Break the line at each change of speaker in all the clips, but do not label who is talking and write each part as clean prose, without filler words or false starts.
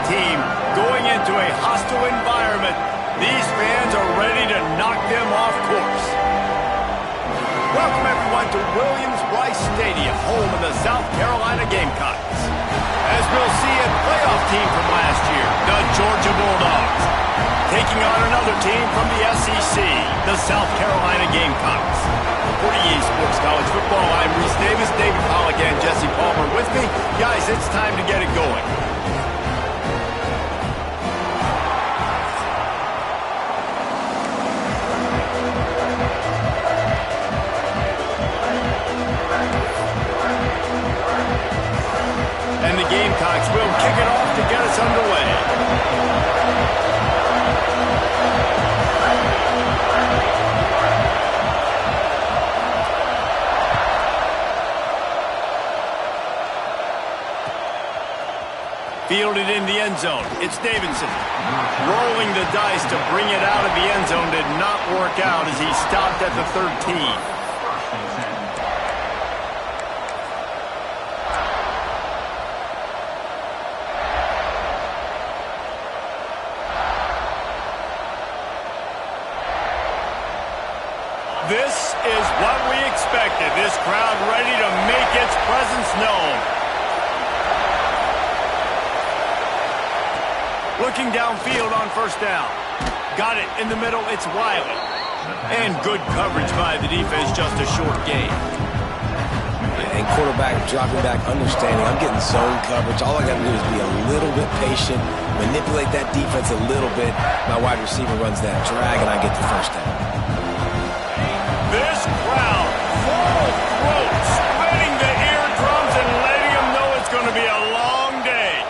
team going into a hostile environment. These fans are ready to knock them off course. Welcome, everyone, to Williams-Brice Stadium, home of the South Carolina Gamecocks. As we'll see, a playoff team from last year, the Georgia Bulldogs, taking on another team from the SEC, the South Carolina Gamecocks. For EA Sports College Football, I'm Reese Davis, David Pollack, and Jesse Palmer with me. Guys, it's time to get it going. And the Gamecocks will kick it off to get us underway. Fielded in the end zone. It's Davidson. Rolling the dice to bring it out of the end zone did not work out as he stopped at the 13. This is what we expected. This crowd ready to make its presence known. Looking downfield on first down. Got it in the middle. It's Wiley. And good coverage by the defense, just a short gain.
And quarterback dropping back, understanding I'm getting zone coverage. All I got to do is be a little bit patient, manipulate that defense a little bit. My wide receiver runs that drag, and I get the first down.
This crowd, full throat, spreading the eardrums and letting them know it's going to be a long day.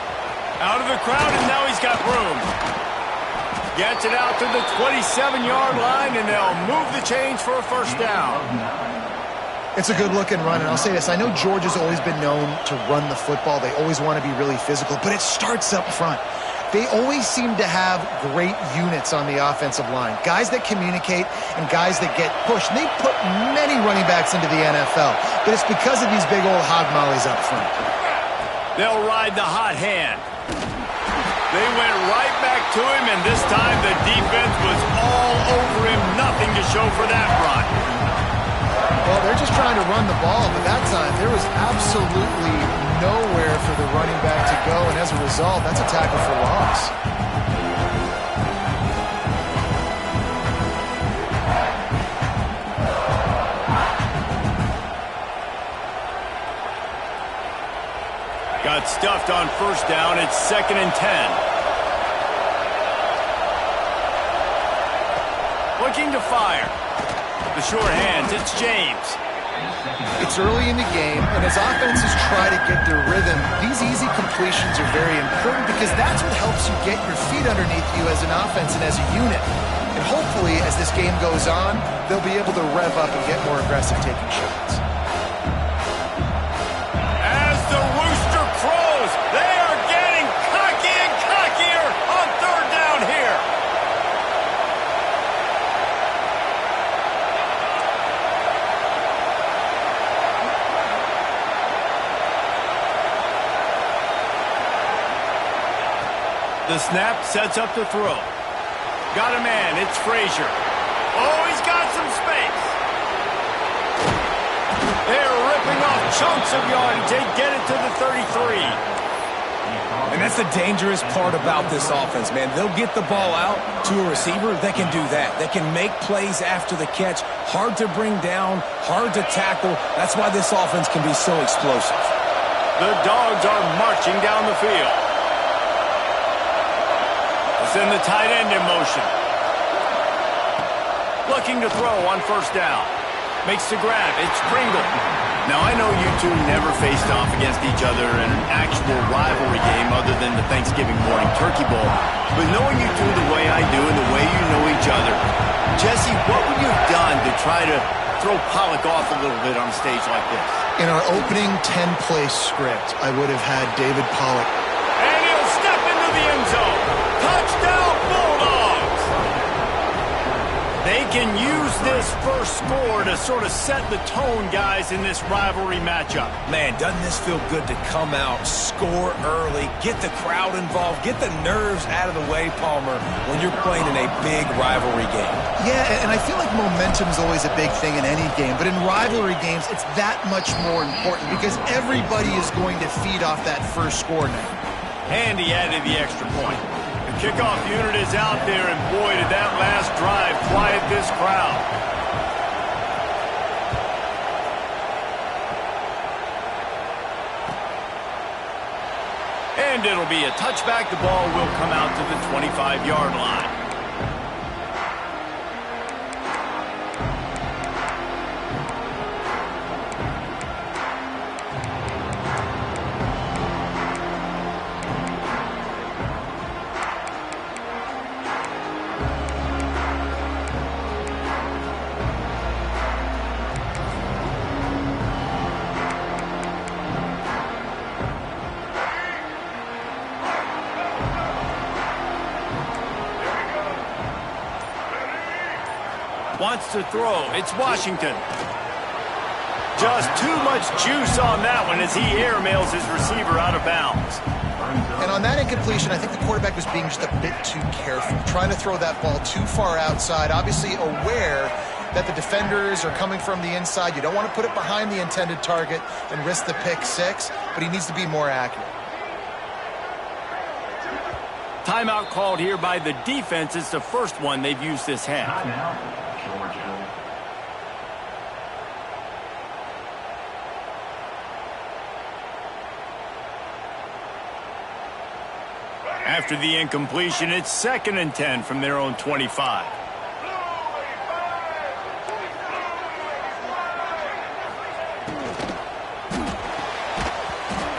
Out of the crowd, and now he's got room. Gets it out to the 27-yard line, and they'll move the chains for a first down.
It's a good-looking run, and I'll say this. I know Georgia's always been known to run the football. They always want to be really physical, but it starts up front. They always seem to have great units on the offensive line. Guys that communicate and guys that get pushed. And they put many running backs into the NFL, but it's because of these big old hog mollies up front.
They'll ride the hot hand. They went right back to him, and this time the defense was all over him. Nothing to show for that run.
Well, they're just trying to run the ball, but that time there was absolutely nowhere for the running back to go, and as a result, that's a tackle for loss.
Got stuffed on first down. It's 2nd and 10. Looking to fire. The short hands. It's James.
It's early in the game, and as offenses try to get their rhythm, these easy completions are very important because that's what helps you get your feet underneath you as an offense and as a unit. And hopefully, as this game goes on, they'll be able to rev up and get more aggressive taking shots.
As the rooster crows, they are getting cocky and cockier on third down here. The snap sets up the throw. Got a man. It's Frazier. Oh, he's got some space. They're ripping off chunks of yardage. They get it to the 33.
And that's the dangerous part about this offense, man. They'll get the ball out to a receiver. They can do that. They can make plays after the catch. Hard to bring down, hard to tackle. That's why this offense can be so explosive.
The Dogs are marching down the field. Send the tight end in motion. Looking to throw on first down. Makes the grab. It's Pringle. Now, I know you two never faced off against each other in an actual rivalry game other than the Thanksgiving morning turkey bowl. But knowing you two the way I do and the way you know each other, Jesse, what would you have done to try to throw Pollack off a little bit on a stage like this?
In our opening 10-play script, I would have had David Pollack.
And he'll step into the end zone. Touchdown, Bulldogs! They can use this first score to sort of set the tone, guys, in this rivalry matchup.
Man, doesn't this feel good to come out, score early, get the crowd involved, get the nerves out of the way, Palmer, when you're playing in a big rivalry game.
Yeah, and I feel like momentum is always a big thing in any game, but in rivalry games, it's that much more important because everybody is going to feed off that first score now.
And he added the extra point. The kickoff unit is out there, and boy, did that last drive quiet this crowd. And it'll be a touchback. The ball will come out to the 25-yard line. Wants to throw. It's Washington. Just too much juice on that one as he airmails his receiver out of bounds.
And on that incompletion, I think the quarterback was being just a bit too careful, trying to throw that ball too far outside, obviously aware that the defenders are coming from the inside. You don't want to put it behind the intended target and risk the pick six, but he needs to be more accurate.
Timeout called here by the defense. It's the first one they've used this half. After the incompletion, it's 2nd and 10 from their own 25.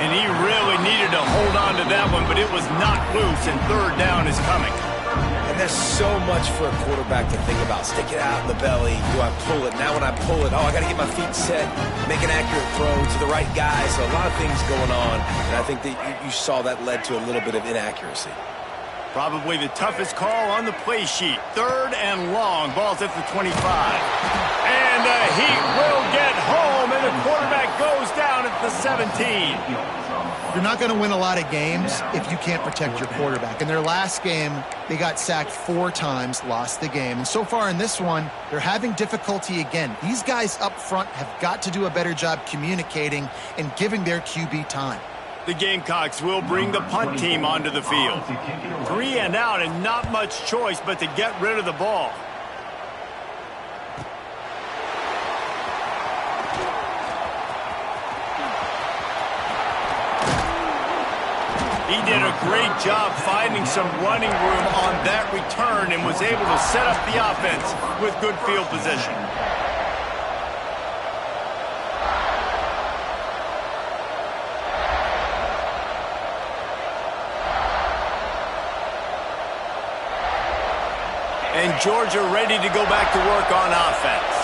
And he really needed to hold on to that one, but it was knocked loose, and 3rd down is coming.
And there's so much for a quarterback to think about. Stick it out in the belly. Do I pull it? Now when I pull it, I got to get my feet set, make an accurate throw to the right guy. So a lot of things going on, and I think that you saw that led to a little bit of inaccuracy.
Probably the toughest call on the play sheet. 3rd and long. Ball's at the 25. And the Heat will get home, and the quarterback goes down at the 17.
You're not going to win a lot of games if you can't protect your quarterback. In their last game, they got sacked 4 times, lost the game. And so far in this one, they're having difficulty again. These guys up front have got to do a better job communicating and giving their QB time.
The Gamecocks will bring the punt team onto the field. 3 and out, and not much choice but to get rid of the ball. He did a great job finding some running room on that return and was able to set up the offense with good field position. And Georgia ready to go back to work on offense.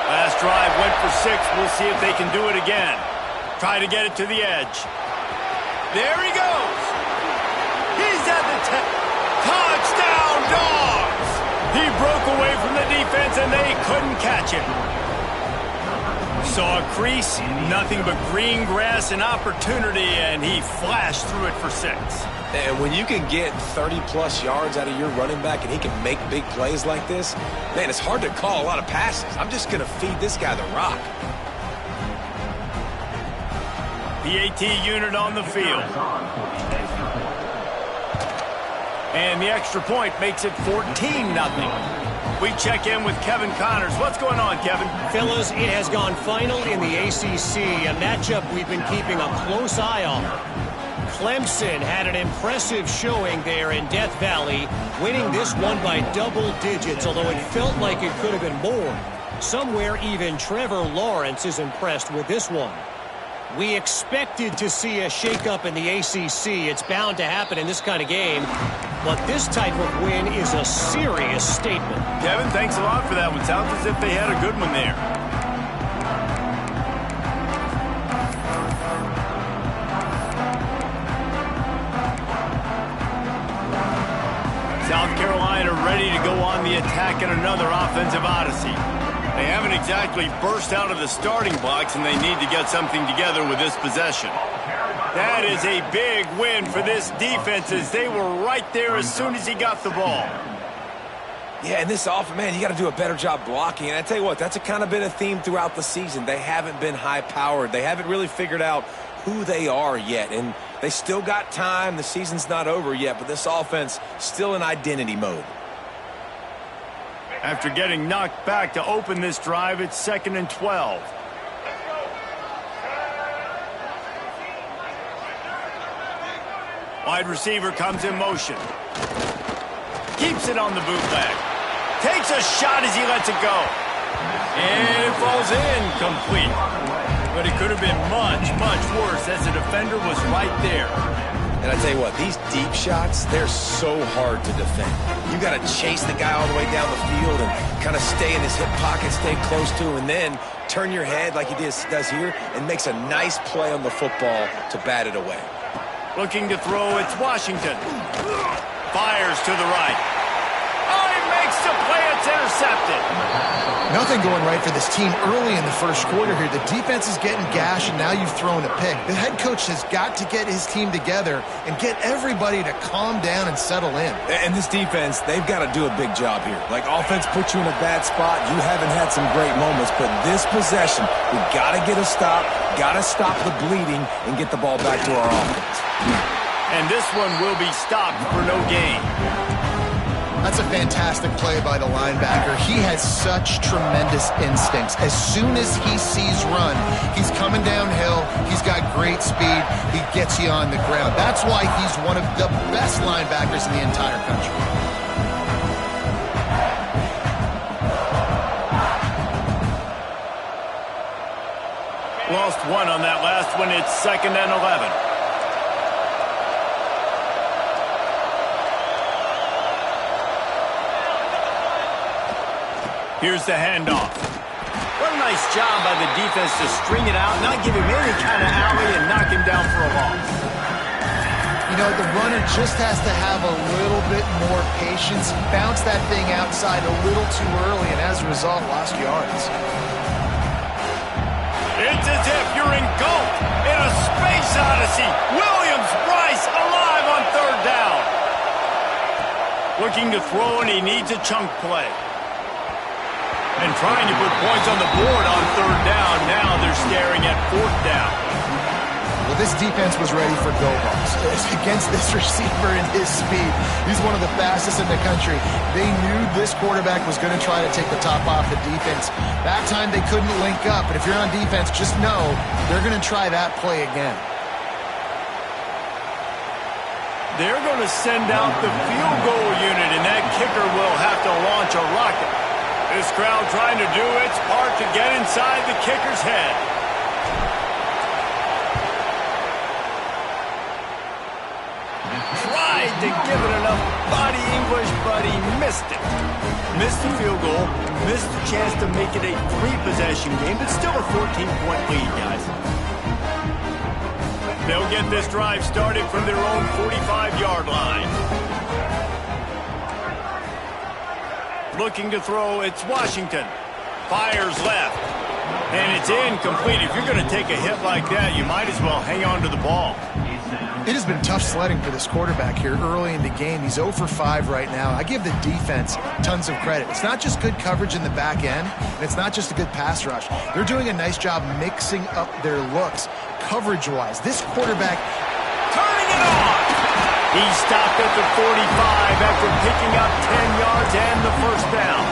Last drive went for 6. We'll see if they can do it again. Try to get it to the edge. There he goes. He's at the 10. Touchdown, Dogs! He broke away from the defense, and they couldn't catch him. Saw a crease, nothing but green grass and opportunity, and he flashed through it for 6.
And when you can get 30-plus yards out of your running back and he can make big plays like this, man, it's hard to call a lot of passes. I'm just going to feed this guy the rock.
PAT unit on the field. And the extra point makes it 14-0. We check in with Kevin Connors. What's going on, Kevin?
Fellas, it has gone final in the ACC, a matchup we've been keeping a close eye on. Clemson had an impressive showing there in Death Valley, winning this one by double digits, although it felt like it could have been more. Somewhere even Trevor Lawrence is impressed with this one. We expected to see a shakeup in the ACC. It's bound to happen in this kind of game. But this type of win is a serious statement.
Kevin, thanks a lot for that one. Sounds as if they had a good one there. South Carolina ready to go on the attack in another offensive odyssey. They haven't exactly burst out of the starting blocks, and they need to get something together with this possession. That is a big win for this defense, as they were right there as soon as he got the ball.
Yeah, and this offense, man, you got to do a better job blocking. And I tell you what, that's kind of been a theme throughout the season. They haven't been high-powered. They haven't really figured out who they are yet. And they still got time. The season's not over yet, but this offense still in identity mode.
After getting knocked back to open this drive, it's 2nd and 12. Wide receiver comes in motion. Keeps it on the bootleg. Takes a shot as he lets it go. And it falls in, complete. But it could have been much, much worse as the defender was right there.
And I tell you what, these deep shots, they're so hard to defend. You got to chase the guy all the way down the field and kind of stay in his hip pocket, stay close to him, and then turn your head like he does here and makes a nice play on the football to bat it away.
Looking to throw, it's Washington. Fires to the right. Oh, he makes the play. It's intercepted.
Nothing going right for this team early in the first quarter here. The defense is getting gashed, and now you've thrown a pick. The head coach has got to get his team together and get everybody to calm down and settle in.
And this defense, they've got to do a big job here. Like, offense puts you in a bad spot. You haven't had some great moments, but this possession, we got to get a stop, got to stop the bleeding, and get the ball back to our offense.
And this one will be stopped for no gain.
That's a fantastic play by the linebacker. He has such tremendous instincts. As soon as he sees run, he's coming downhill. He's got great speed. He gets you on the ground. That's why he's one of the best linebackers in the entire country.
Lost one on that last one. It's 2nd and 11. Here's the handoff. What a nice job by the defense to string it out, not give him any kind of alley, and knock him down for a loss.
You know, the runner just has to have a little bit more patience. He bounced that thing outside a little too early, and as a result, lost yards.
It's as if you're engulfed in a space odyssey. Williams-Brice alive on 3rd down. Looking to throw, and he needs a chunk play. And trying to put points on the board on 3rd down. Now they're staring at 4th down.
Well, this defense was ready for go balls. Against this receiver and his speed, he's one of the fastest in the country. They knew this quarterback was going to try to take the top off the defense. That time they couldn't link up, but if you're on defense, just know they're going to try that play again.
They're going to send out the field goal unit, and that kicker will have to launch a rocket. This crowd trying to do its part to get inside the kicker's head. Tried to give it enough body English, but he missed it. Missed the field goal, missed the chance to make it a 3-possession game, but still a 14-point lead, guys. They'll get this drive started from their own 45-yard line. Looking to throw, it's Washington. Fires left. And it's incomplete. If you're going to take a hit like that, you might as well hang on to the ball.
It has been tough sledding for this quarterback here early in the game. He's 0 for 5 right now. I give the defense tons of credit. It's not just good coverage in the back end, and it's not just a good pass rush. They're doing a nice job mixing up their looks coverage-wise. This quarterback
turning it on. He stopped at the 45 after picking up 10 yards and the 1st down.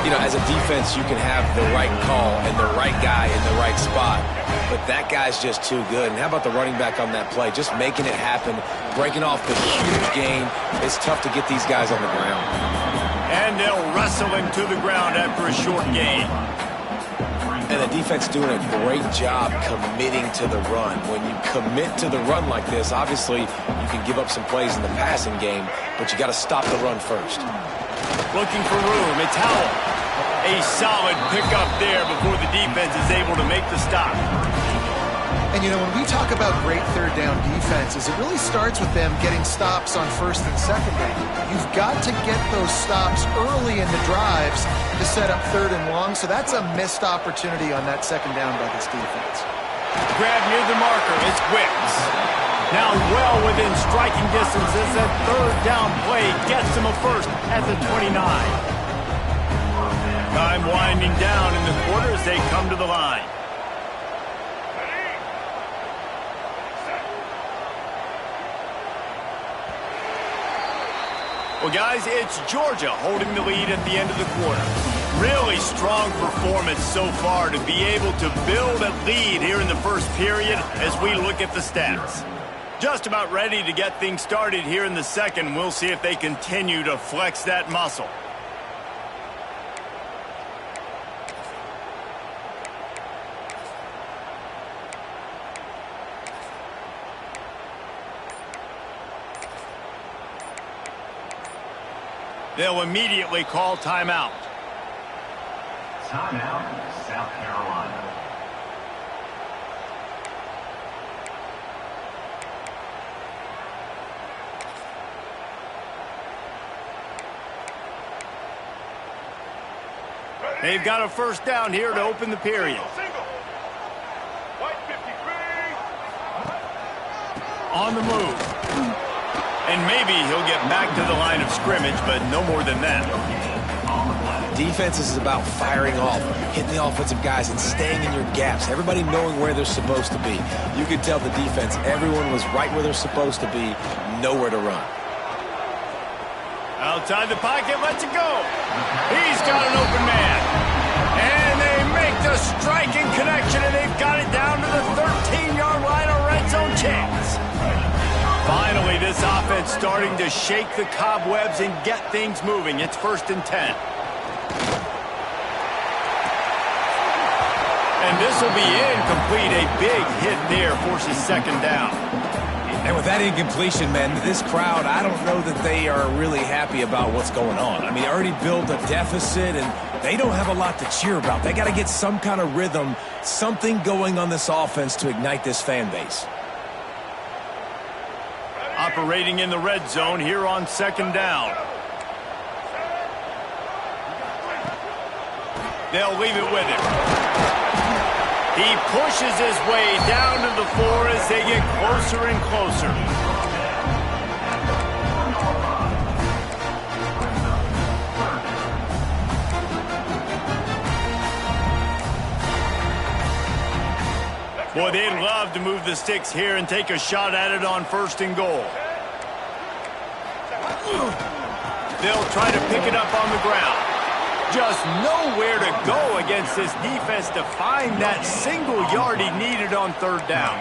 You know, as a defense, you can have the right call and the right guy in the right spot, but that guy's just too good. And how about the running back on that play? Just making it happen, breaking off the huge gain. It's tough to get these guys on the ground.
And they'll wrestle him to the ground after a short gain.
And the defense doing a great job committing to the run. When you commit to the run like this, obviously you can give up some plays in the passing game, but you got to stop the run first.
Looking for room, it's Howell. A solid pickup there before the defense is able to make the stop.
And, you know, when we talk about great third down defenses, it really starts with them getting stops on first and second down. You've got to get those stops early in the drives to set up third and long, so that's a missed opportunity on that second down by this defense.
Grab near the marker. It's Wicks. Now well within striking distance as that third down play gets him a first at the 29. Time winding down in the quarter as they come to the line. Well, guys, it's Georgia holding the lead at the end of the quarter. Really strong performance so far to be able to build a lead here in the first period as we look at the stats. Just about ready to get things started here in the second. We'll see if they continue to flex that muscle. They'll immediately call timeout.
Timeout, South Carolina.
They've got a first down here to open the period. On the move. And maybe he'll get back to the line of scrimmage, but no more than that.
Defense is about firing off, hitting the offensive guys, and staying in your gaps. Everybody knowing where they're supposed to be. You could tell the defense, everyone was right where they're supposed to be, nowhere to run.
Outside the pocket, lets it go. He's got an open man. And they make the striking connection, and they've got it down to the 13-yard line, a red zone chance. Finally, this offense starting to shake the cobwebs and get things moving. It's 1st and 10. And this will be incomplete. A big hit there forces second down.
And with that incompletion, man, this crowd, I don't know that they are really happy about what's going on. I mean, they already built a deficit, and they don't have a lot to cheer about. They got to get some kind of rhythm, something going on this offense to ignite this fan base.
Operating in the red zone here on second down. They'll leave it with him. He pushes his way down to the floor as they get closer and closer. Boy, they'd love to move the sticks here and take a shot at it on 1st and goal. They'll try to pick it up on the ground. Just nowhere to go against this defense to find that single yard he needed on 3rd down.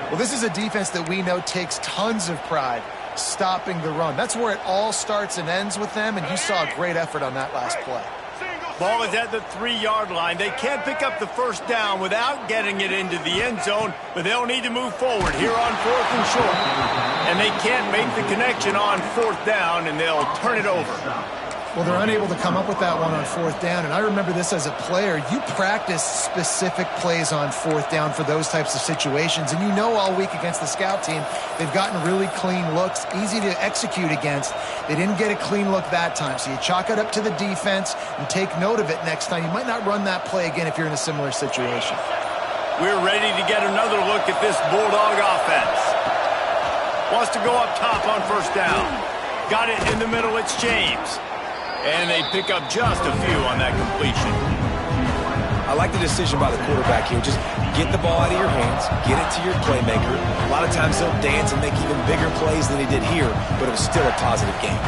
Well, this is a defense that we know takes tons of pride stopping the run. That's where it all starts and ends with them, and you saw a great effort on that last play.
Ball is at the 3-yard line. They can't pick up the first down without getting it into the end zone, but they'll need to move forward here on 4th and short. And they can't make the connection on 4th down, and they'll turn it over.
Well, they're unable to come up with that one on 4th down, and I remember this as a player. You practice specific plays on 4th down for those types of situations, and you know all week against the scout team, they've gotten really clean looks, easy to execute against. They didn't get a clean look that time, so you chalk it up to the defense and take note of it next time. You might not run that play again if you're in a similar situation.
We're ready to get another look at this Bulldog offense. Wants to go up top on 1st down. Got it in the middle, it's James. And they pick up just a few on that completion.
I like the decision by the quarterback here. Just get the ball out of your hands, get it to your playmaker. A lot of times they'll dance and make even bigger plays than he did here, but it was still a positive game.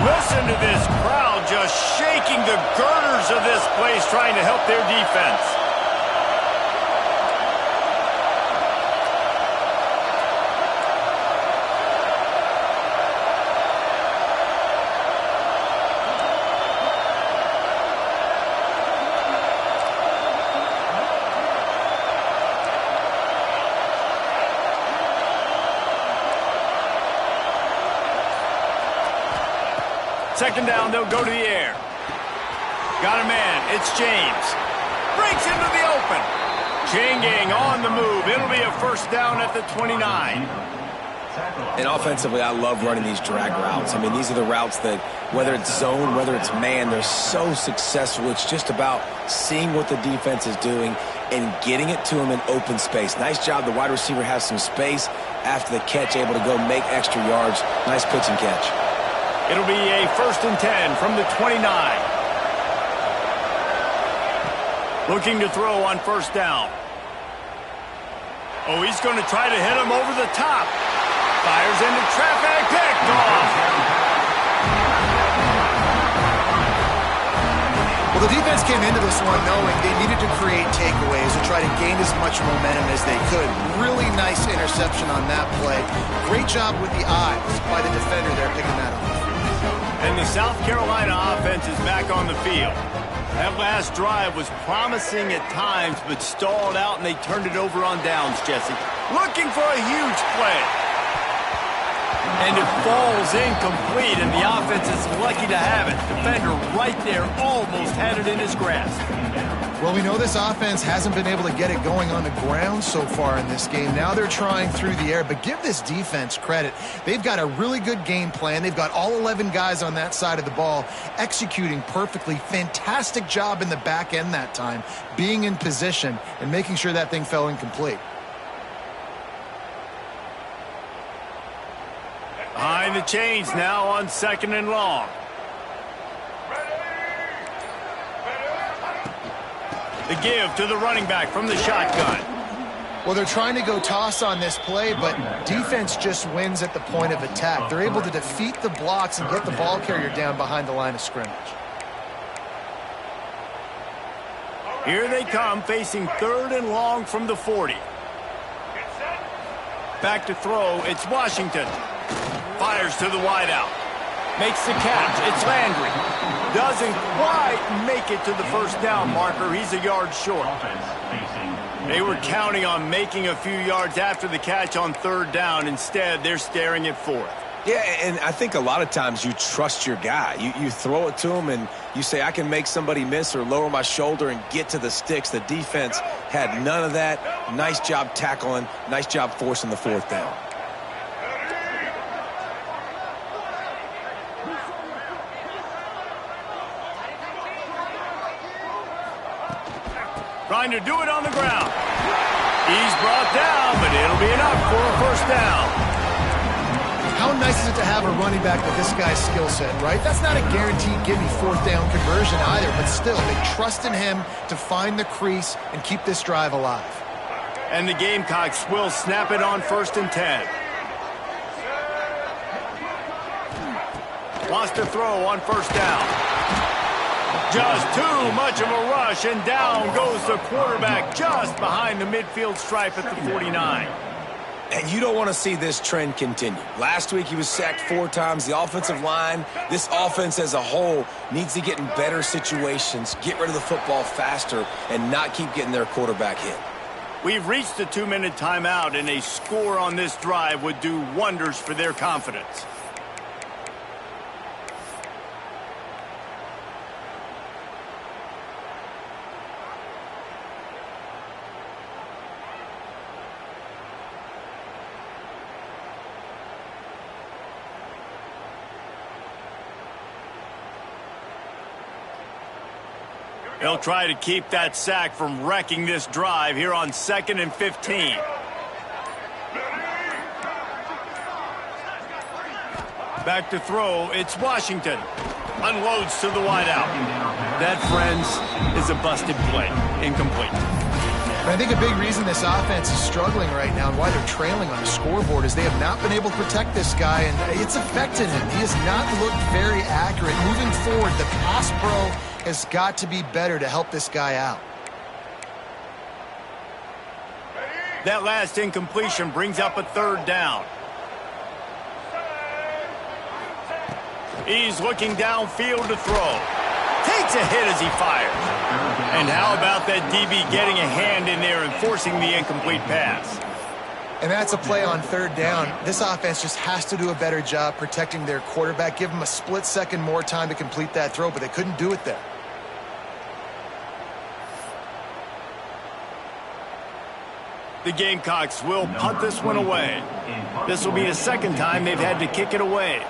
Listen to this crowd just shaking the girders of this place, trying to help their defense. second down, they'll go to the air. Got a man. It's James. Breaks into the open. Changing on the move. It'll be a first down at the 29.
And offensively, I love running these drag routes. I mean, these are the routes that, whether it's zone, whether it's man, they're so successful. It's just about seeing what the defense is doing and getting it to them in open space. Nice job. The wide receiver has some space after the catch, able to go make extra yards. Nice pitch and catch.
It'll be a first and 10 from the 29. Looking to throw on first down. Oh, he's going to try to hit him over the top. Fires into traffic, picked off.
Well, the defense came into this one knowing they needed to create takeaways to try to gain as much momentum as they could. Really nice interception on that play. Great job with the eyes by the defender there picking that up.
And the South Carolina offense is back on the field. That last drive was promising at times, but stalled out, and they turned it over on downs, Jesse. Looking for a huge play. And it falls incomplete, and the offense is lucky to have it. Defender right there almost had it in his grasp.
Well, we know this offense hasn't been able to get it going on the ground so far in this game. Now they're trying through the air, but give this defense credit. They've got a really good game plan. They've got all 11 guys on that side of the ball executing perfectly. Fantastic job in the back end that time, being in position and making sure that thing fell incomplete.
Behind the chains now on second and long. The give to the running back from the shotgun.
Well, they're trying to go toss on this play, but defense just wins at the point of attack. They're able to defeat the blocks and get the ball carrier down behind the line of scrimmage.
Here they come, facing third and long from the 40. Back to throw, it's Washington. Fires to the wideout. Makes the catch, it's Landry. Doesn't quite make it to the first down marker. He's a yard short. They were counting on making a few yards after the catch on third down. Instead, they're staring at fourth.
Yeah, and I think a lot of times you trust your guy. You throw it to him and you say, I can make somebody miss or lower my shoulder and get to the sticks. The defense had none of that. Nice job tackling. Nice job forcing the fourth down.
Trying to do it on the ground. He's brought down, but it'll be enough for a first down.
How nice is it to have a running back with this guy's skill set, right? That's not a guaranteed give-me fourth down conversion either, but still, they trust in him to find the crease and keep this drive alive.
And the Gamecocks will snap it on first and 10. Wants to throw on first down. Just too much of a rush, and down goes the quarterback just behind the midfield stripe at the 49.
And you don't want to see this trend continue. Last week he was sacked 4 times. The offensive line, this offense as a whole, needs to get in better situations, get rid of the football faster, and not keep getting their quarterback hit.
We've reached the 2-minute timeout, and a score on this drive would do wonders for their confidence. They'll try to keep that sack from wrecking this drive here on 2nd and 15. Back to throw, it's Washington. Unloads to the wideout. That, friends, is a busted play. Incomplete.
I think a big reason this offense is struggling right now and why they're trailing on the scoreboard is they have not been able to protect this guy, and it's affected him. He has not looked very accurate. Moving forward, the pass pro has got to be better to help this guy out.
That last incompletion brings up a third down. He's looking downfield to throw. Takes a hit as he fires. And how about that DB getting a hand in there and forcing the incomplete pass?
And that's a play on third down. This offense just has to do a better job protecting their quarterback. Give them a split second more time to complete that throw, but they couldn't do it there.
The Gamecocks will punt this one away. This will be the second time they've had to kick it away.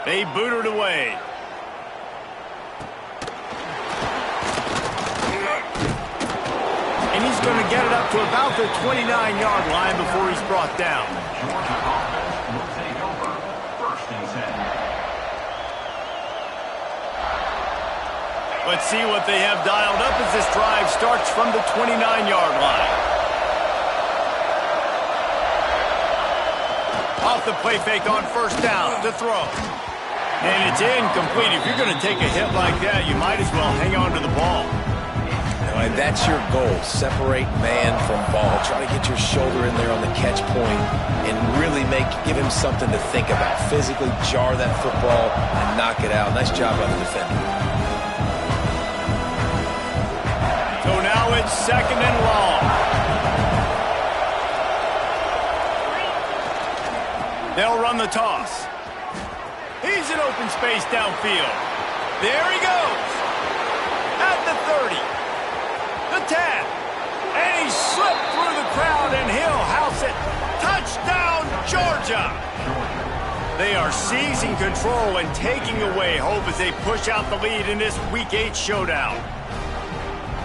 They booted away. And he's going to get it up to about the 29-yard line before he's brought down.
Georgia offense will take over 1st and 10.
Let's see what they have dialed up as this drive starts from the 29-yard line. Off the play fake on first down to throw. And it's incomplete. If you're going to take a hit like that, you might as well hang on to the ball.
And that's your goal. Separate man from ball. Try to get your shoulder in there on the catch point and really give him something to think about. Physically jar that football and knock it out. Nice job by the defender.
So now it's 2nd and long. They'll run the toss. He's in open space downfield. There he goes. At the 30. The 10. And he slipped through the crowd and he'll house it. Touchdown, Georgia. They are seizing control and taking away hope as they push out the lead in this Week 8 showdown.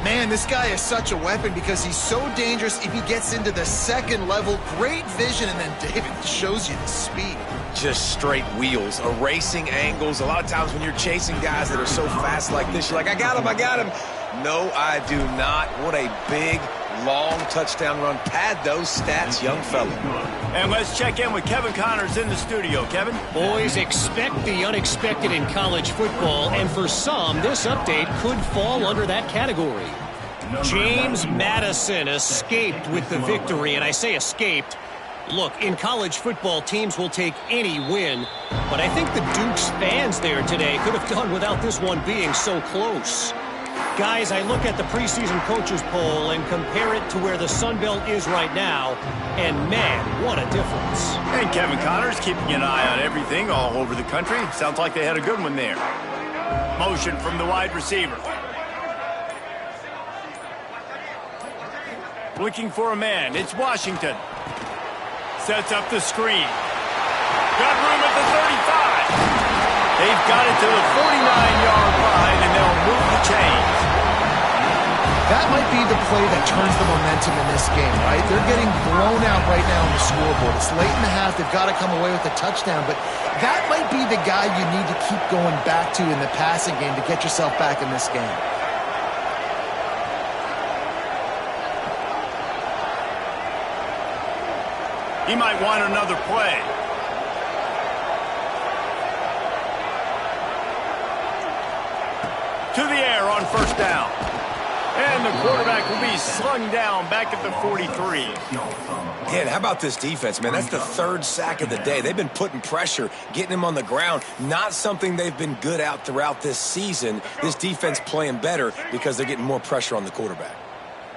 Man, this guy is such a weapon because he's so dangerous if he gets into the second level. Great vision, and then David shows you the speed.
Just straight wheels, erasing angles. A lot of times when you're chasing guys that are so fast like this, you're like, I got him. No, I do not. What a big, long touchdown run. Pad those stats, young fella.
And let's check in with Kevin Connors in the studio. Kevin?
Boys, expect the unexpected in college football, and for some, this update could fall under that category. James Madison escaped with the victory, and I say escaped. Look, in college football, teams will take any win, but I think the Dukes fans there today could have done without this one being so close. Guys, I look at the preseason coaches poll and compare it to where the Sun Belt is right now, and man, what a difference.
And Kevin Connors keeping an eye on everything all over the country. Sounds like they had a good one there. Motion from the wide receiver. Looking for a man. It's Washington. Sets up the screen. Got room at the 35. They've got it to the 49-yard line, and they'll move the chains.
That might be the play that turns the momentum in this game, right? They're getting blown out right now on the scoreboard. It's late in the half. They've got to come away with a touchdown, but that might be the guy you need to keep going back to in the passing game to get yourself back in this game.
He might want another play. To the air on first down. And the quarterback will be slung down back at the 43.
Yeah, how about this defense, man? That's the 3rd sack of the day. They've been putting pressure, getting him on the ground. Not something they've been good at throughout this season. This defense playing better because they're getting more pressure on the quarterback.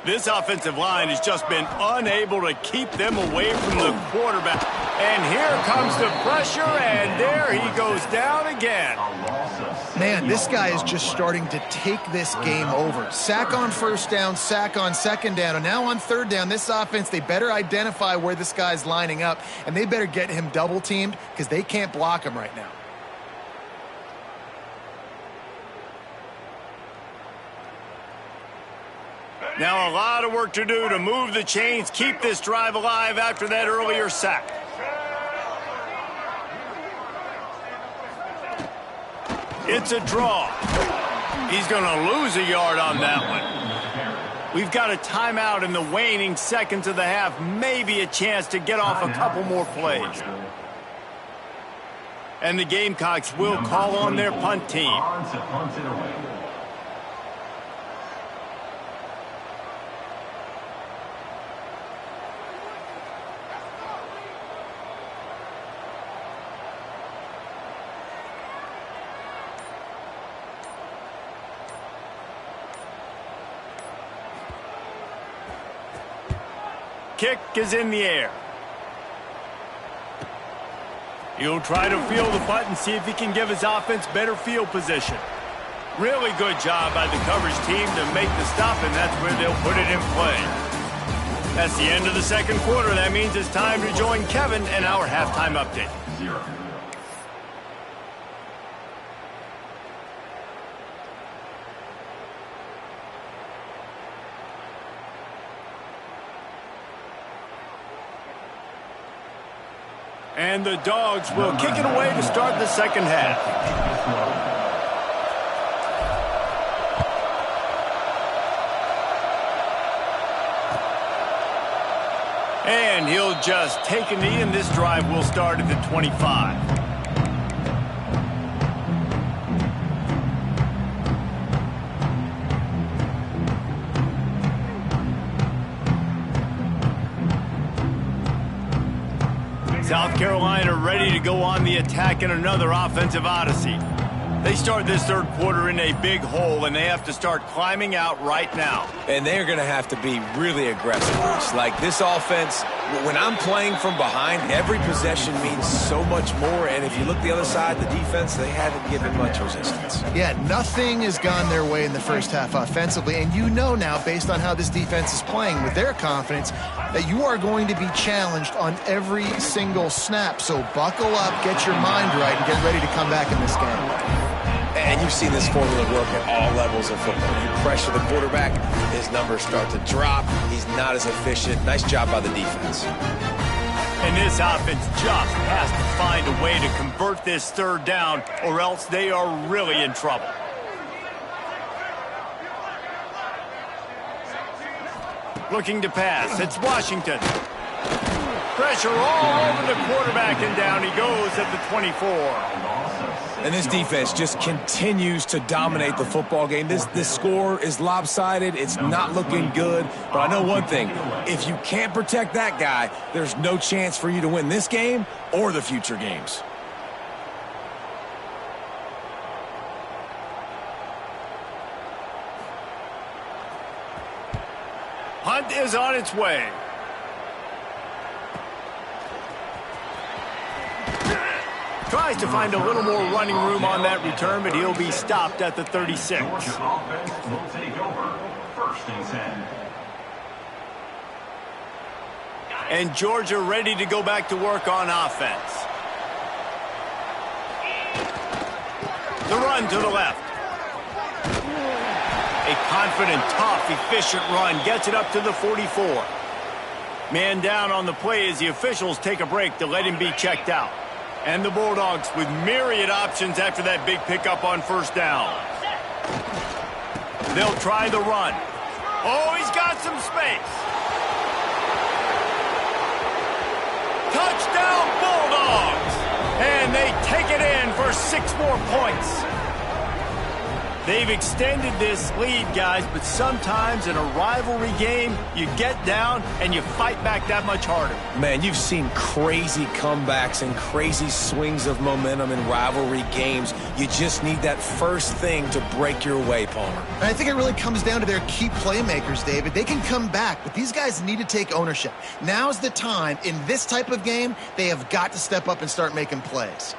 This offensive line has just been unable to keep them away from the quarterback. And here comes the pressure, and there he goes down again.
Man, this guy is just starting to take this game over. Sack on first down, sack on second down, and now on third down, this offense, they better identify where this guy's lining up, and they better get him double-teamed because they can't block him right now.
Now a lot of work to do to move the chains, keep this drive alive after that earlier sack. It's a draw. He's going to lose a yard on that one. We've got a timeout in the waning seconds of the half, maybe a chance to get off a couple more plays. And the Gamecocks will call on their punt team. kick is in the air. He'll try to feel the punt and see if he can give his offense better field position. Really good job by the coverage team to make the stop, and that's where they'll put it in play. That's the end of the second quarter. That means it's time to join Kevin and our halftime update.
0.
And the Dogs will kick it away to start the second half. And he'll just take a knee, and this drive will start at the 25. South Carolina ready to go on the attack in another offensive odyssey. They start this third quarter in a big hole, and they have to start climbing out right now.
And they're going to have to be really aggressive. Like this offense, when I'm playing from behind, every possession means so much more. And if you look the other side, the defense, they haven't given much resistance.
Yeah, nothing has gone their way in the first half offensively. And you know now, based on how this defense is playing with their confidence, that you are going to be challenged on every single snap. So buckle up, get your mind right, and get ready to come back in this game.
And you've seen this formula work at all levels of football. You pressure the quarterback, his numbers start to drop. He's not as efficient. Nice job by the defense.
And this offense just has to find a way to convert this third down, or else they are really in trouble. Looking to pass. It's Washington. Pressure all over the quarterback, and down he goes at the 24.
And this defense just continues to dominate the football game. This score is lopsided. It's not looking good. But I know one thing. If you can't protect that guy, there's no chance for you to win this game or the future games.
Hunt is on its way. Tries to find a little more running room on that return, but he'll be stopped at the 36.
Georgia offense will take over. 1st and 10.
And Georgia ready to go back to work on offense. The run to the left. A confident, tough, efficient run gets it up to the 44. Man down on the play as the officials take a break to let him be checked out. And the Bulldogs with myriad options after that big pickup on first down. They'll try the run. Oh, he's got some space. Touchdown, Bulldogs! And they take it in for 6 more points. They've extended this lead, guys, but sometimes in a rivalry game, you get down and you fight back that much harder.
Man, you've seen crazy comebacks and crazy swings of momentum in rivalry games. You just need that first thing to break your way, Palmer.
And I think it really comes down to their key playmakers, David. They can come back, but these guys need to take ownership. Now's the time. In this type of game, they have got to step up and start making plays.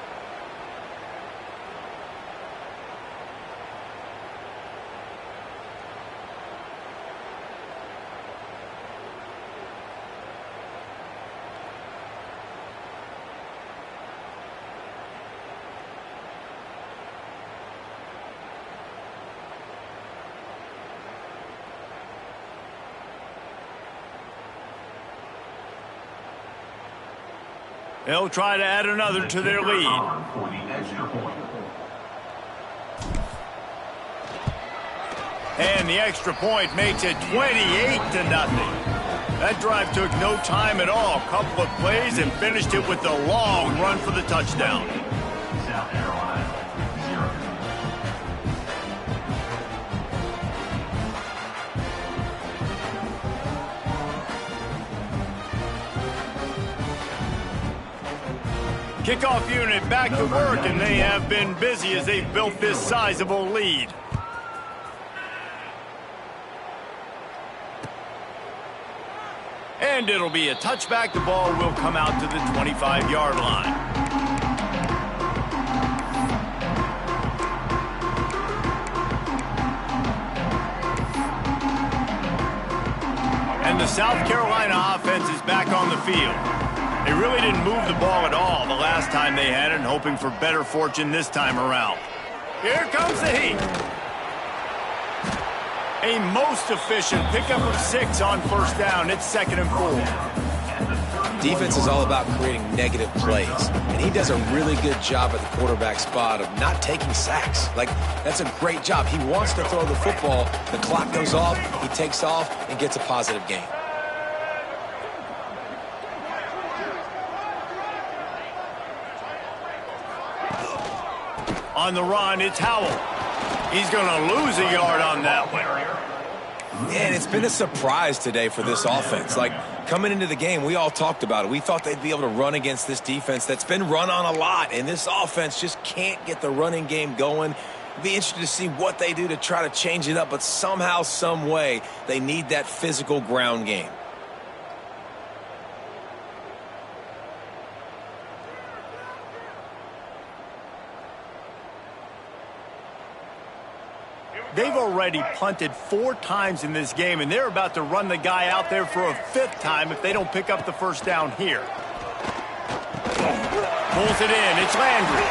They'll try to add another to their lead.
For the extra point.
And the extra point makes it 28-0. That drive took no time at all. A couple of plays and finished it with a long run for the touchdown.
South Carolina, 0.
Kickoff unit back to work, and they have been busy as they've built this sizable lead. And it'll be a touchback. The ball will come out to the 25-yard line. And the South Carolina offense is back on the field. They really didn't move the ball at all the last time they had it, and hoping for better fortune this time around. Here comes the heat. A most efficient pickup of 6 on first down. It's 2nd and 4.
Defense is all about creating negative plays, and he does a really good job at the quarterback spot of not taking sacks. Like, that's a great job. He wants to throw the football. The clock goes off, he takes off, and gets a positive gain.
On the run, it's Howell. He's going to lose a yard on that one.
And it's been a surprise today for this offense. Like, coming into the game, we all talked about it. We thought they'd be able to run against this defense that's been run on a lot, and this offense just can't get the running game going. It'll be interesting to see what they do to try to change it up, but somehow, some way, they need that physical ground game.
They've already punted 4 times in this game, and they're about to run the guy out there for a 5th time if they don't pick up the first down here. Pulls it in. It's Landry.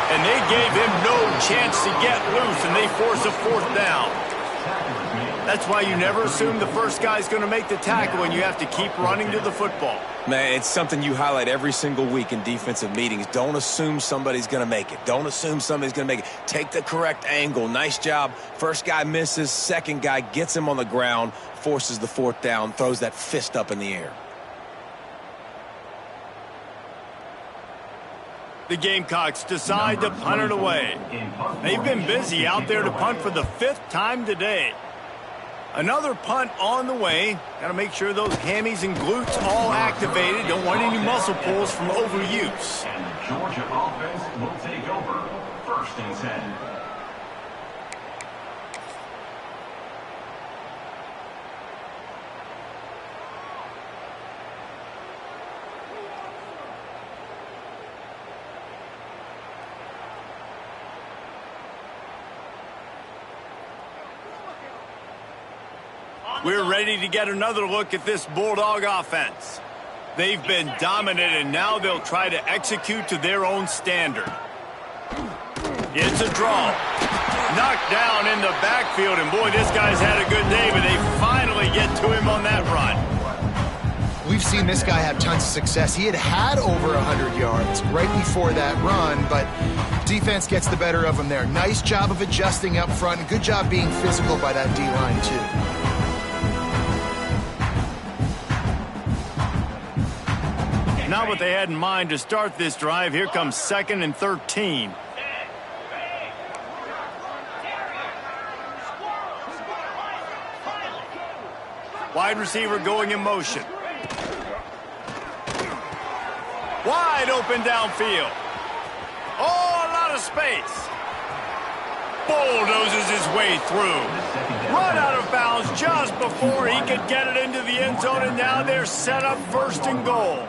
And they gave him no chance to get loose, and they force a 4th down. That's why you never assume the first guy's going to make the tackle, and you have to keep running to the football.
Man, it's something you highlight every single week in defensive meetings. Don't assume somebody's going to make it. Don't assume somebody's going to make it. Take the correct angle. Nice job. First guy misses. Second guy gets him on the ground, forces the 4th down, throws that fist up in the air.
The Gamecocks decide to punt it away. They've been busy out there to punt for the 5th time today. Another punt on the way. Got to make sure those hammies and glutes all activated. Don't want any muscle pulls from overuse.
And the Georgia offense will take over. 1st and 10.
We're ready to get another look at this Bulldog offense. They've been dominant, and now they'll try to execute to their own standard. It's a draw. Knocked down in the backfield, and boy, this guy's had a good day, but they finally get to him on that run.
We've seen this guy have tons of success. He had over 100 yards right before that run, but defense gets the better of him there. Nice job of adjusting up front. Good job being physical by that D-line, too.
Not what they had in mind to start this drive. Here comes 2nd and 13. Wide receiver going in motion. Wide open downfield. Oh, a lot of space. Bulldozes his way through. Run out of bounds just before he could get it into the end zone, and now they're set up 1st and goal.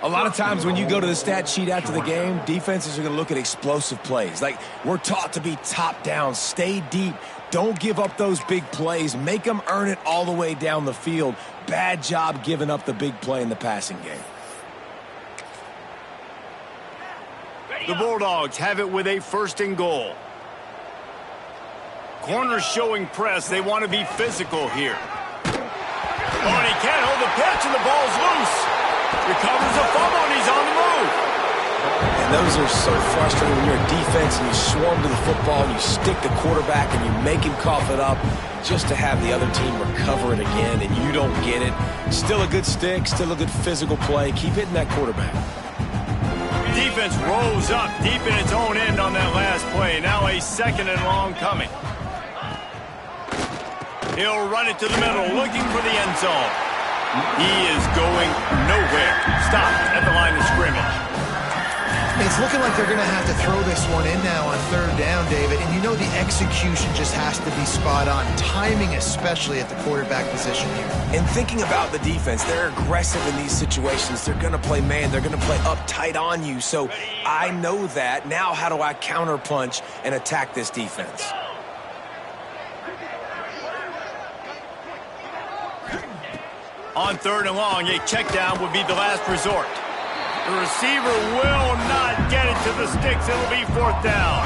A lot of times when you go to the stat sheet after the game, defenses are going to look at explosive plays. Like, we're taught to be top down, stay deep, don't give up those big plays, make them earn it all the way down the field. Bad job giving up the big play in the passing game.
The Bulldogs have it with a 1st and goal. Corners showing press. They want to be physical here. Oh, and he can't hold the pitch, and the ball's loose. Recovers a fumble, and he's on the move.
And those are so frustrating when you're a defense and you swarm to the football and you stick the quarterback and you make him cough it up just to have the other team recover it again and you don't get it. Still a good stick, still a good physical play. Keep hitting that quarterback.
Defense rose up deep in its own end on that last play. Now a 2nd and long coming. He'll run it to the middle, looking for the end zone. He is going nowhere. Stopped at the line of scrimmage.
It's looking like they're going to have to throw this one in now on third down, David. And you know the execution just has to be spot on. Timing especially at the quarterback position here.
And thinking about the defense, they're aggressive in these situations. They're going to play man. They're going to play up tight on you. So I know that. Now how do I counterpunch and attack this defense?
On third and long, a check down would be the last resort. The receiver will not get it to the sticks. It'll be fourth down.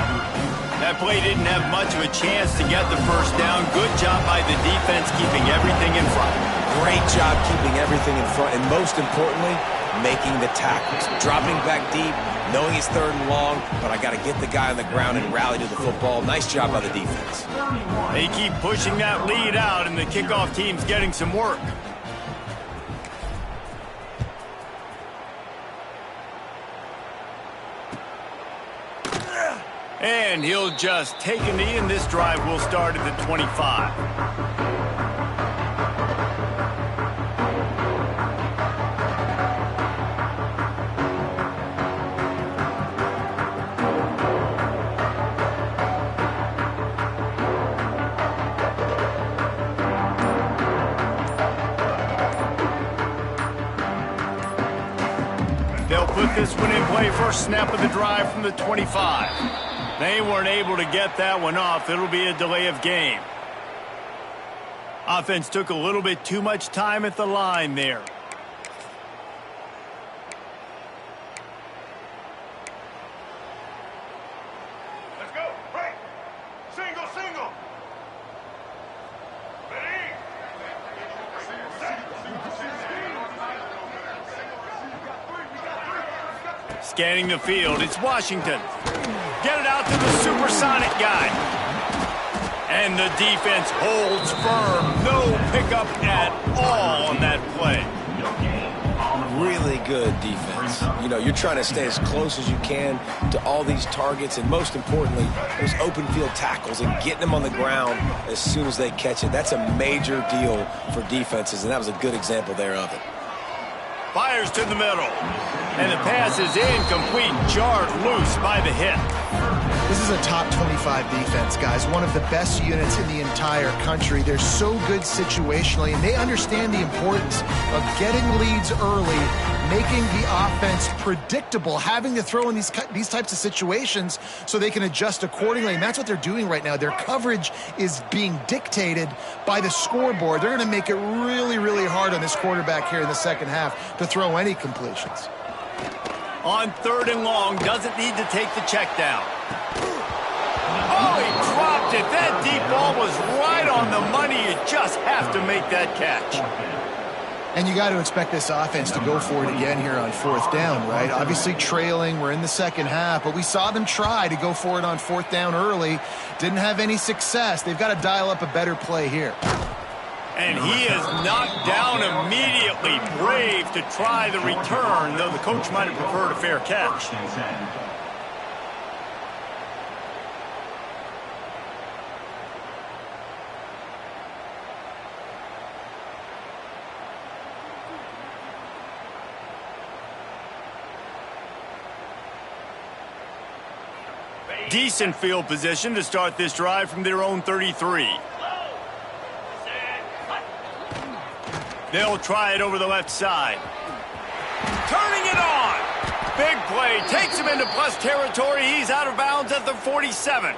That play didn't have much of a chance to get the first down. Good job by the defense keeping everything in front.
Great job keeping everything in front, and most importantly, making the tackles. Dropping back deep, knowing it's third and long, but I got to get the guy on the ground and rally to the football. Nice job by the defense.
They keep pushing that lead out, and the kickoff team's getting some work. And he'll just take a knee, and this drive will start at the 25. They'll put this one in play, first snap of the drive from the 25. They weren't able to get that one off. It'll be a delay of game. Offense took a little bit too much time at the line there.
Let's go. Right. Single, single. Ready?
Scanning the field, it's Washington. Get it out to the supersonic guy. And the defense holds firm. No pickup at all on that play.
Really good defense. You know, you're trying to stay as close as you can to all these targets, and most importantly, those open field tackles and getting them on the ground as soon as they catch it. That's a major deal for defenses, and that was a good example there of it.
Fires to the middle. And the pass is incomplete, jarred loose by the hit.
This is a top 25 defense, guys. One of the best units in the entire country. They're so good situationally, and they understand the importance of getting leads early, making the offense predictable, having to throw in these types of situations so they can adjust accordingly. And that's what they're doing right now. Their coverage is being dictated by the scoreboard. They're going to make it really, really hard on this quarterback here in the second half to throw any completions.
On third and long, doesn't need to take the check down. Oh, he dropped it. That deep ball was right on the money. You just have to make that catch.
And you got to expect this offense to go for it again here on fourth down, right? Obviously trailing, we're in the second half, but we saw them try to go for it on fourth down early. Didn't have any success. They've got to dial up a better play here.
And he is knocked down immediately. Brave to try the return, though the coach might have preferred a fair catch. Decent field position to start this drive from their own 33. They'll try it over the left side. Turning it on. Big play. Takes him into plus territory. He's out of bounds at the 47.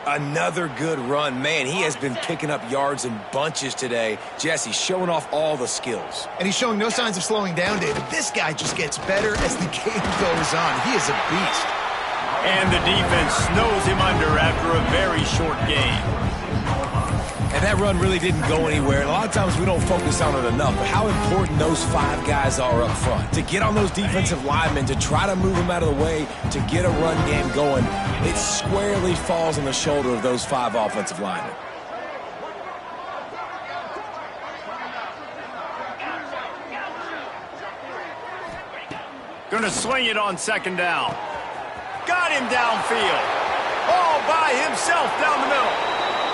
Another good run. Man, he has been picking up yards in bunches today. Jesse showing off all the skills.
And he's showing no signs of slowing down, David. This guy just gets better as the game goes on. He is a beast.
And the defense snows him under after a very short game.
And that run really didn't go anywhere. A lot of times we don't focus on it enough, but how important those five guys are up front. To get on those defensive linemen, to try to move them out of the way, to get a run game going, it squarely falls on the shoulder of those five offensive linemen.
Gonna swing it on second down. Got him downfield. All by himself down the middle.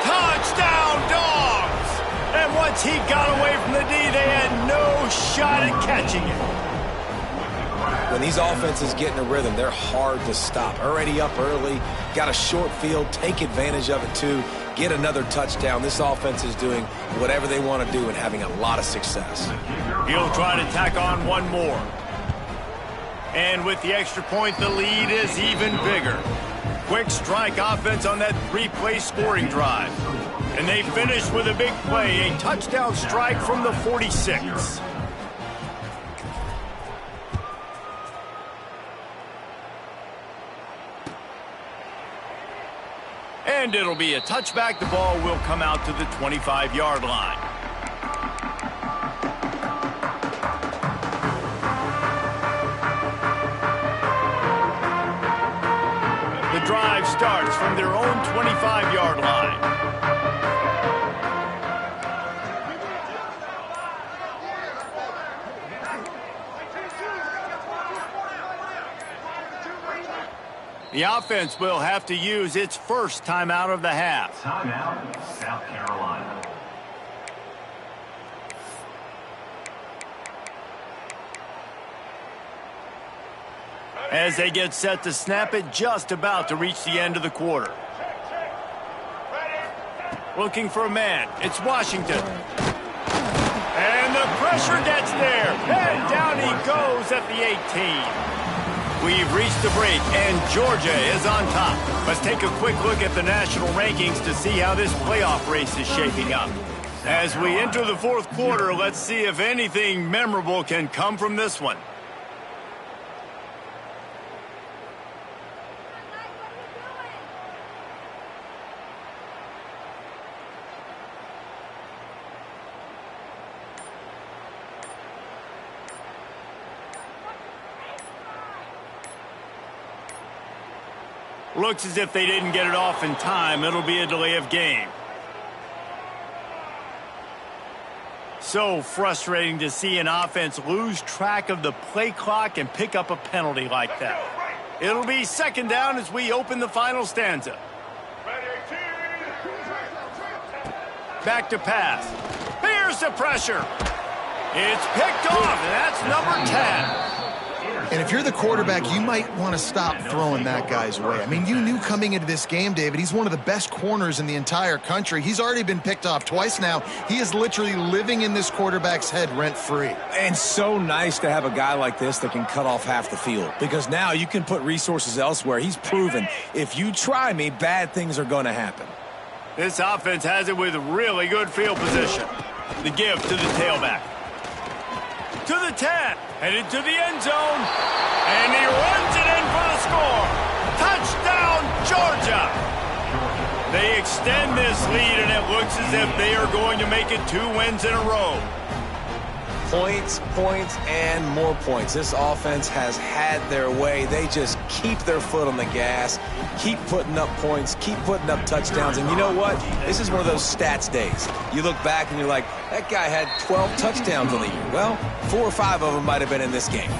Touchdown, Dogs! And once he got away from the D, they had no shot at catching it.
When these offenses get in a rhythm, they're hard to stop. Already up early, got a short field, take advantage of it too, get another touchdown. This offense is doing whatever they want to do and having a lot of success.
He'll try to tack on one more. And with the extra point, the lead is even bigger. Quick strike offense on that three-play scoring drive. And they finish with a big play, a touchdown strike from the 46. And it'll be a touchback. The ball will come out to the 25-yard line. The drive starts from their own 25-yard line. The offense will have to use its first timeout of the half.
Timeout, South Carolina.
As they get set to snap it, just about to reach the end of the quarter. Looking for a man. It's Washington. And the pressure gets there. And down he goes at the 18. We've reached the break, and Georgia is on top. Let's take a quick look at the national rankings to see how this playoff race is shaping up. As we enter the fourth quarter, let's see if anything memorable can come from this one. Looks as if they didn't get it off in time. It'll be a delay of game. So frustrating to see an offense lose track of the play clock and pick up a penalty like that. It'll be second down as we open the final stanza. Back to pass. Here's the pressure. It's picked off, and that's number 10.
And if you're the quarterback, you might want to stop throwing that guy's way. I mean, you knew coming into this game, David, he's one of the best corners in the entire country. He's already been picked off twice now. He is literally living in this quarterback's head rent-free.
And so nice to have a guy like this that can cut off half the field, because now you can put resources elsewhere. He's proven if you try me, bad things are going to happen.
This offense has it with really good field position. The give to the tailback. To the 10, headed to the end zone, and he runs it in for the score. Touchdown, Georgia! They extend this lead, and it looks as if they are going to make it 2 wins in a row.
Points, points, and more points. This offense has had their way. They just keep their foot on the gas, keep putting up points, keep putting up touchdowns. And you know what? This is one of those stats days. You look back and you're like, that guy had 12 touchdowns on the year. Well, 4 or 5 of them might have been in this game.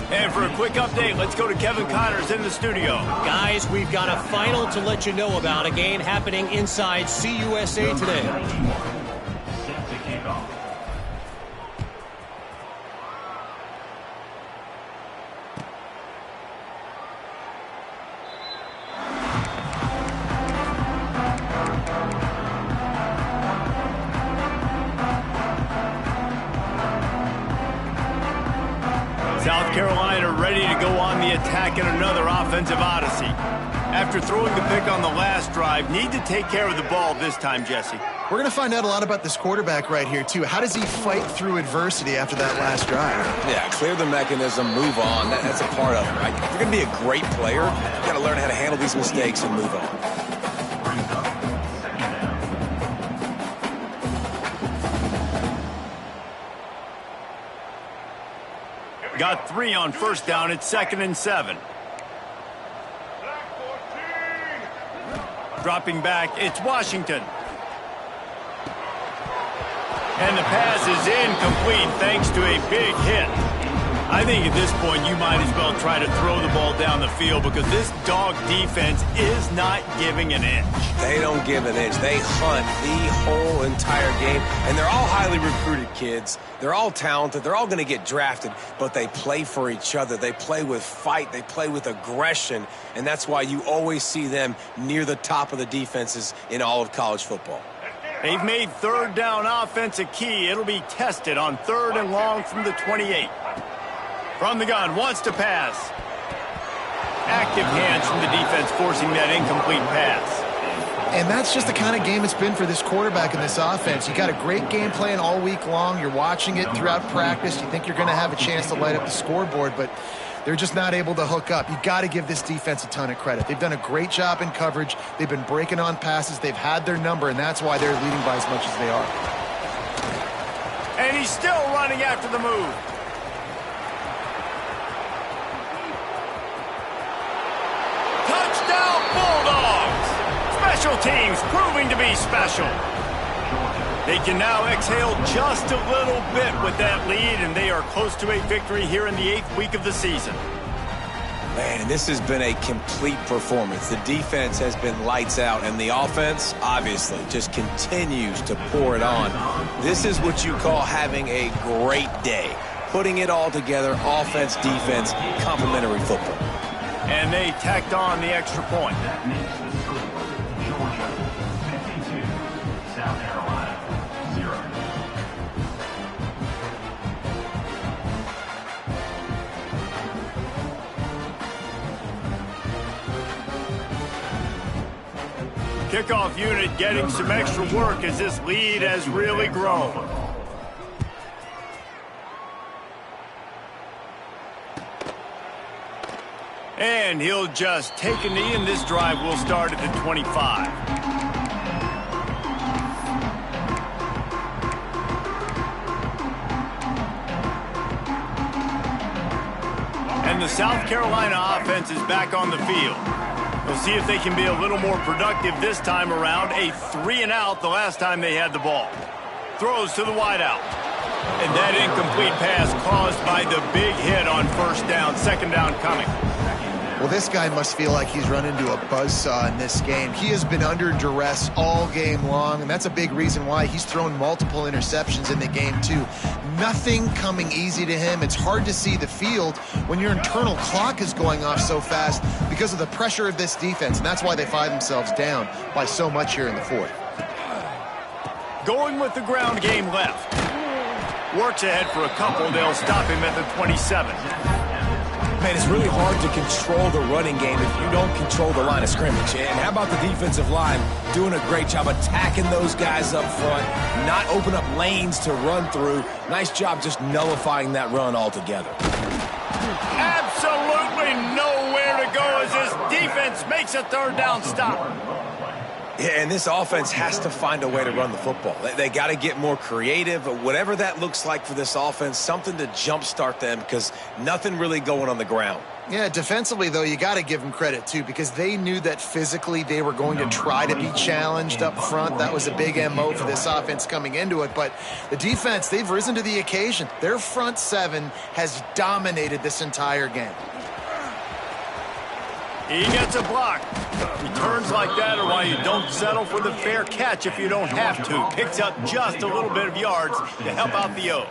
And for a quick update, let's go to Kevin Connors in the studio.
Guys, we've got a final to let you know about, a game happening inside CUSA today.
Set to kick off.
South Carolina ready to go on the attack in another offensive odyssey. After throwing the pick on the last drive, need to take care of the ball this time, Jesse.
We're going to find out a lot about this quarterback right here, too. How does he fight through adversity after that last drive?
Yeah, clear the mechanism, move on. That's a part of it, right? If you're going to be a great player, you've got to learn how to handle these mistakes and move on.
Got 3 on first down. It's 2nd and 7. Dropping back, it's Washington. And the pass is incomplete thanks to a big hit. I think at this point you might as well try to throw the ball down the field because this dog defense is not giving an inch.
They don't give an inch. They hunt the whole entire game, and they're all highly recruited kids. They're all talented. They're all going to get drafted, but they play for each other. They play with fight. They play with aggression, and that's why you always see them near the top of the defenses in all of college football.
They've made third down offense a key. It'll be tested on 3rd and long from the 28. From the gun, wants to pass. Active hands from the defense forcing that incomplete pass.
And that's just the kind of game it's been for this quarterback in this offense. You got a great game plan all week long. You're watching it throughout practice. You think you're going to have a chance to light up the scoreboard, but they're just not able to hook up. You got to give this defense a ton of credit. They've done a great job in coverage. They've been breaking on passes. They've had their number, and that's why they're leading by as much as they are.
And he's still running after the move. Touchdown, Bulldogs! Special teams proving to be special. They can now exhale just a little bit with that lead, and they are close to a victory here in the 8th week of the season.
Man, this has been a complete performance. The defense has been lights out, and the offense, obviously, just continues to pour it on. This is what you call having a great day. Putting it all together, offense, defense, complementary football.
And they tacked on the extra point.
That makes the score Georgia 52, South Carolina 0.
Kickoff unit getting some extra work as this lead has really grown. And he'll just take a knee, and this drive will start at the 25. And the South Carolina offense is back on the field. We'll see if they can be a little more productive this time around. A 3-and-out the last time they had the ball. Throws to the wideout. And that incomplete pass caused by the big hit on 1st down. 2nd down coming.
Well, this guy must feel like he's run into a buzzsaw in this game. He has been under duress all game long, and that's a big reason why he's thrown multiple interceptions in the game, too. Nothing coming easy to him. It's hard to see the field when your internal clock is going off so fast because of the pressure of this defense, and that's why they find themselves down by so much here in the 4th.
Going with the ground game left. Works ahead for a couple. They'll stop him at the 27.
Man, it's really hard to control the running game if you don't control the line of scrimmage. And how about the defensive line doing a great job attacking those guys up front, not open up lanes to run through. Nice job just nullifying that run altogether.
Absolutely nowhere to go as this defense makes a 3rd down stop.
Yeah, and this offense has to find a way to run the football. They got to get more creative, whatever that looks like for this offense, something to jumpstart them because nothing really going on the ground.
Yeah, defensively, though, you got to give them credit, too, because they knew that physically they were going to try to be challenged up front. That was a big MO for this offense coming into it. But the defense, they've risen to the occasion. Their front 7 has dominated this entire game.
He gets a block. Returns like that are why you don't settle for the fair catch if you don't have to. Picks up just a little bit of yards to help out the O.